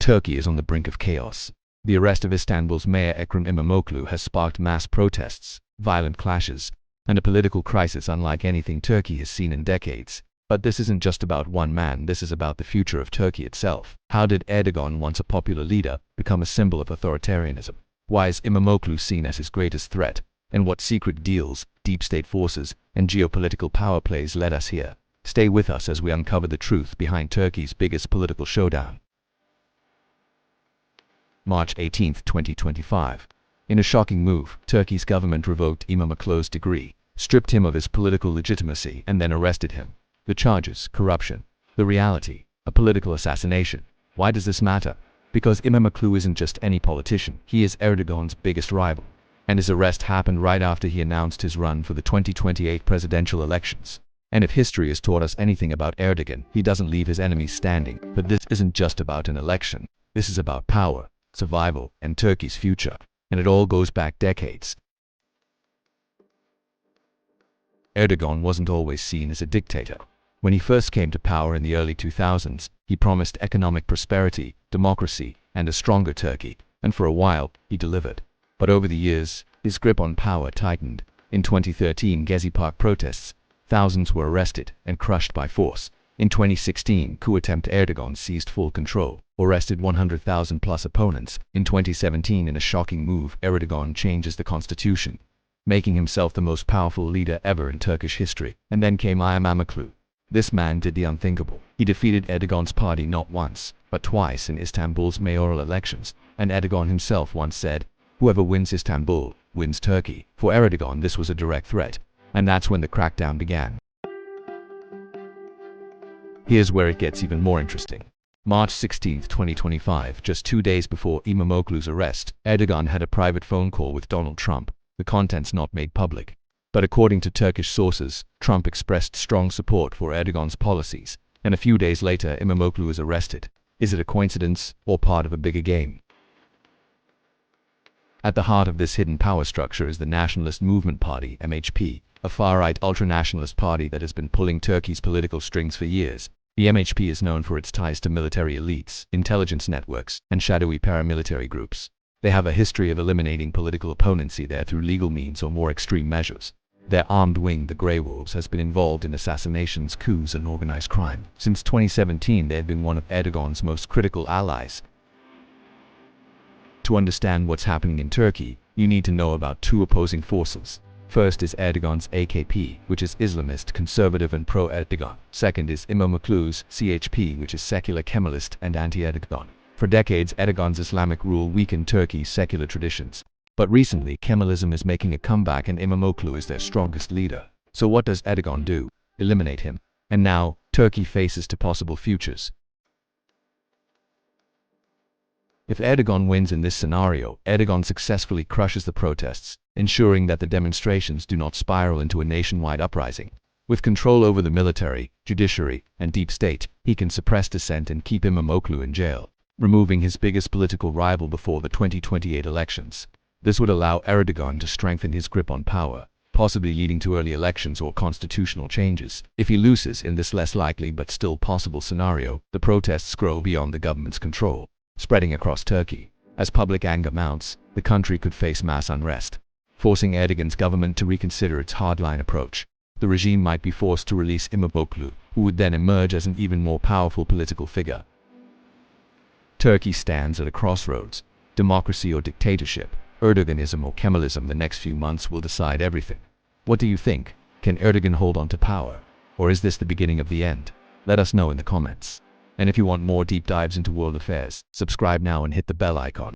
Turkey is on the brink of chaos. The arrest of Istanbul's mayor Ekrem İmamoğlu has sparked mass protests, violent clashes, and a political crisis unlike anything Turkey has seen in decades. But this isn't just about one man, this is about the future of Turkey itself. How did Erdogan, once a popular leader, become a symbol of authoritarianism? Why is İmamoğlu seen as his greatest threat? And what secret deals, deep state forces, and geopolitical power plays led us here? Stay with us as we uncover the truth behind Turkey's biggest political showdown. March 18, 2025. In a shocking move, Turkey's government revoked İmamoğlu's degree, stripped him of his political legitimacy, and then arrested him. The charges: corruption. The reality: a political assassination. Why does this matter? Because İmamoğlu isn't just any politician, he is Erdogan's biggest rival. And his arrest happened right after he announced his run for the 2028 presidential elections. And if history has taught us anything about Erdogan, he doesn't leave his enemies standing. But this isn't just about an election. This is about power, survival, and Turkey's future. And it all goes back decades. Erdogan wasn't always seen as a dictator. When he first came to power in the early 2000s, he promised economic prosperity, democracy, and a stronger Turkey. And for a while, he delivered. But over the years, his grip on power tightened. In 2013 Gezi Park protests, thousands were arrested and crushed by force. In 2016 coup attempt, Erdogan seized full control, arrested 100,000 plus opponents. In 2017, in a shocking move, Erdogan changes the constitution, making himself the most powerful leader ever in Turkish history. And then came İmamoğlu. This man did the unthinkable. He defeated Erdogan's party not once, but twice in Istanbul's mayoral elections. And Erdogan himself once said, "Whoever wins Istanbul, wins Turkey." For Erdogan, this was a direct threat. And that's when the crackdown began. Here's where it gets even more interesting. March 16, 2025, just 2 days before İmamoğlu's arrest, Erdogan had a private phone call with Donald Trump, the contents not made public. But according to Turkish sources, Trump expressed strong support for Erdogan's policies, and a few days later İmamoğlu was arrested. Is it a coincidence, or part of a bigger game? At the heart of this hidden power structure is the Nationalist Movement Party, MHP, a far-right ultranationalist party that has been pulling Turkey's political strings for years. The MHP is known for its ties to military elites, intelligence networks, and shadowy paramilitary groups. They have a history of eliminating political opponents either through legal means or more extreme measures. Their armed wing, the Grey Wolves, has been involved in assassinations, coups, and organized crime. Since 2017, they have been one of Erdogan's most critical allies. To understand what's happening in Turkey, you need to know about two opposing forces. First is Erdogan's AKP, which is Islamist, conservative, and pro-Erdogan. Second is İmamoğlu's CHP, which is secular, Kemalist, and anti-Erdogan. For decades, Erdogan's Islamic rule weakened Turkey's secular traditions. But recently, Kemalism is making a comeback and İmamoğlu is their strongest leader. So what does Erdogan do? Eliminate him. And now, Turkey faces two possible futures. If Erdogan wins in this scenario, Erdogan successfully crushes the protests, ensuring that the demonstrations do not spiral into a nationwide uprising. With control over the military, judiciary, and deep state, he can suppress dissent and keep İmamoğlu in jail, removing his biggest political rival before the 2028 elections. This would allow Erdogan to strengthen his grip on power, possibly leading to early elections or constitutional changes. If he loses in this less likely but still possible scenario, the protests grow beyond the government's control, spreading across Turkey. As public anger mounts, the country could face mass unrest, forcing Erdogan's government to reconsider its hardline approach. The regime might be forced to release İmamoğlu, who would then emerge as an even more powerful political figure. Turkey stands at a crossroads: democracy or dictatorship, Erdoganism or Kemalism. The next few months will decide everything. What do you think? Can Erdogan hold on to power? Or is this the beginning of the end? Let us know in the comments. And if you want more deep dives into world affairs, subscribe now and hit the bell icon.